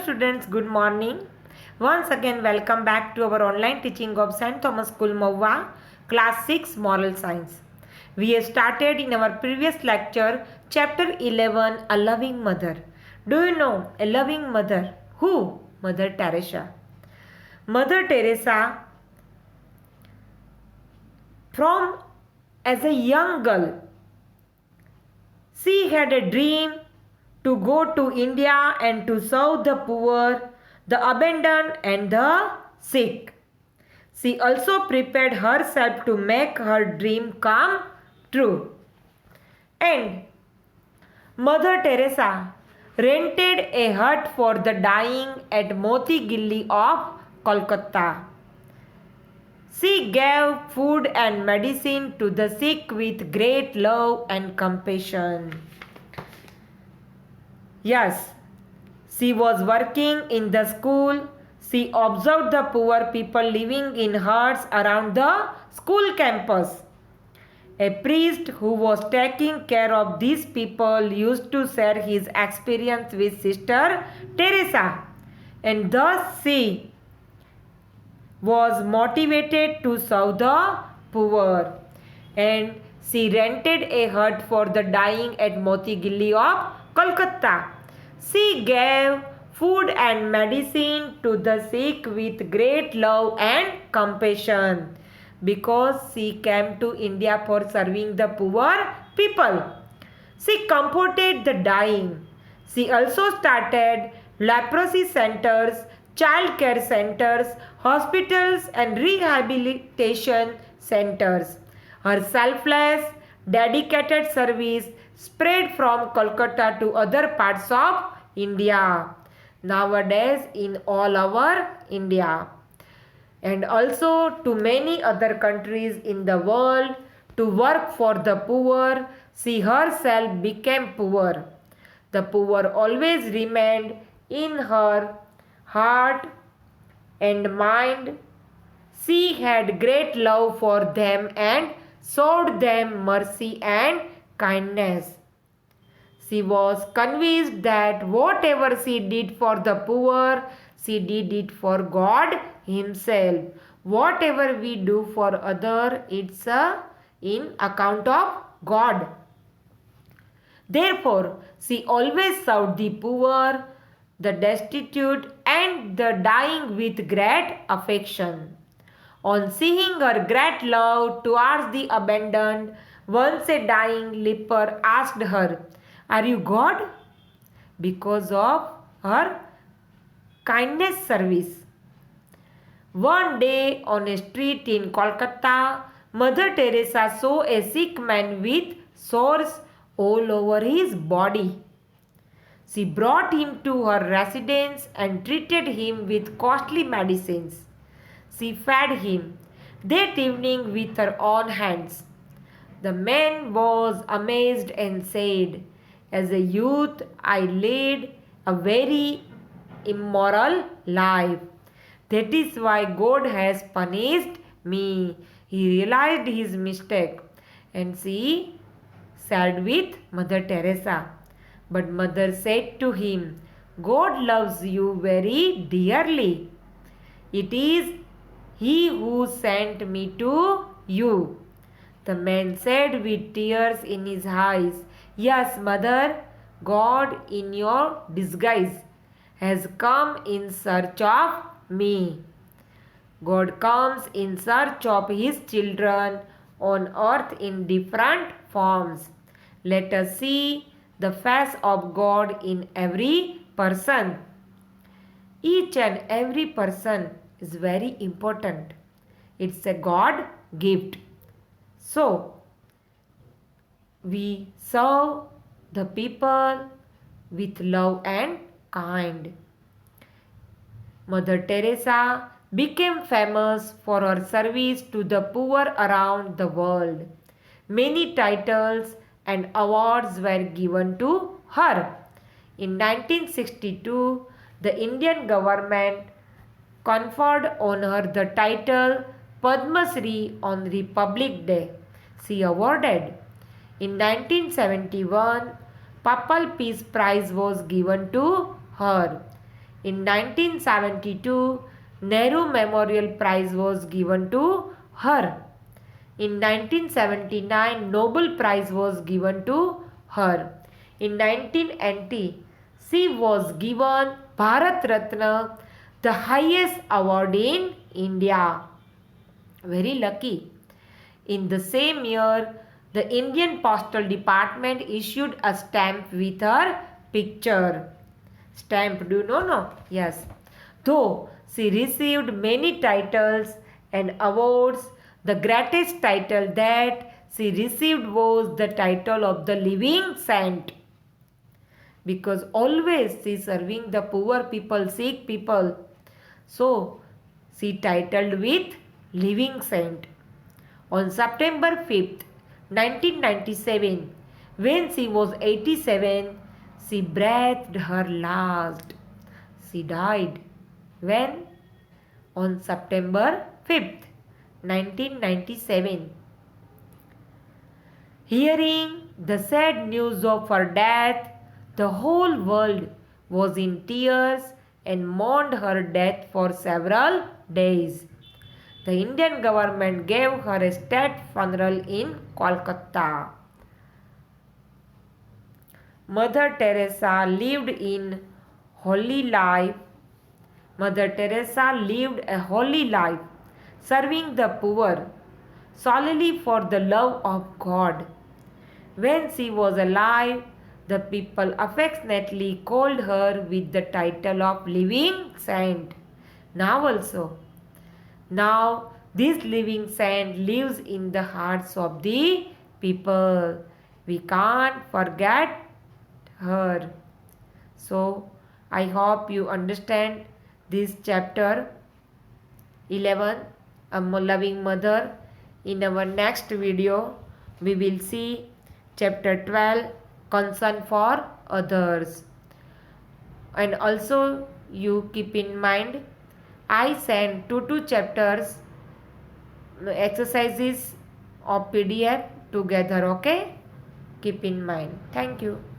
students, good morning. Once again, welcome back to our online teaching of St. Thomas School, Mawwa, Class 6 Moral Science. We have started in our previous lecture, Chapter 11, A Loving Mother. Do you know a loving mother? Who? Mother Teresa. Mother Teresa, from as a young girl, she had a dream to go to India and to serve the poor, the abandoned and the sick. She also prepared herself to make her dream come true. And Mother Teresa rented a hut for the dying at Moti Gilli of Kolkata. She gave food and medicine to the sick with great love and compassion. Yes, she was working in the school. She observed the poor people living in huts around the school campus. A priest who was taking care of these people used to share his experience with Sister Teresa, and thus she was motivated to serve the poor. And she rented a hut for the dying at Moti Gilli of Kolkata. She gave food and medicine to the sick with great love and compassion because she came to India for serving the poor people. She comforted the dying. She also started leprosy centers, child care centers, hospitals and rehabilitation centers. Her selfless, dedicated service spread from Kolkata to other parts of India, nowadays in all over India, and also to many other countries in the world to work for the poor. She herself became poor. The poor always remained in her heart and mind. She had great love for them and showed them mercy and kindness. She was convinced that whatever she did for the poor, she did it for God Himself. Whatever we do for other, it's in account of God. Therefore, she always served the poor, the destitute and the dying with great affection. On seeing her great love towards the abandoned, once a dying leper asked her, "Are you God?" Because of her kindness service. One day on a street in Kolkata, Mother Teresa saw a sick man with sores all over his body. She brought him to her residence and treated him with costly medicines. She fed him that evening with her own hands. The man was amazed and said, "As a youth, I led a very immoral life. That is why God has punished me." He realized his mistake and she said with Mother Teresa. But Mother said to him, "God loves you very dearly. It is He who sent me to you." The man said with tears in his eyes, "Yes, Mother, God in your disguise has come in search of me." God comes in search of His children on earth in different forms. Let us see the face of God in every person. Each and every person is very important. It's a God gift. So, we serve the people with love and kind. Mother Teresa became famous for her service to the poor around the world. Many titles and awards were given to her. In 1962, the Indian government conferred on her the title Padma Shri on Republic Day. She awarded. In 1971, Papal Peace Prize was given to her. In 1972, Nehru Memorial Prize was given to her. In 1979, Nobel Prize was given to her. In 1980, she was given Bharat Ratna, the highest award in India. Very lucky. In the same year, the Indian Postal Department issued a stamp with her picture. Stamp, do you know? No? Yes. Though she received many titles and awards, the greatest title that she received was the title of the Living Saint. Because always she serving the poor people, sick people. So she titled with Living Saint. On September 5th, 1997, when she was 87, she breathed her last. She died. When? On September 5th, 1997. Hearing the sad news of her death, the whole world was in tears and mourned her death for several days. The Indian government gave her a state funeral in Kolkata. Mother Teresa lived in holy life. Mother Teresa lived a holy life, serving the poor solely for the love of God. When she was alive, the people affectionately called her with the title of Living Saint. Now also. Now, this living saint lives in the hearts of the people. We can't forget her. So, I hope you understand this chapter 11, A Loving Mother. In our next video, we will see chapter 12, Concern for Others. And also, you keep in mind, I send two chapters exercises of PDF together, okay? Keep in mind. Thank you.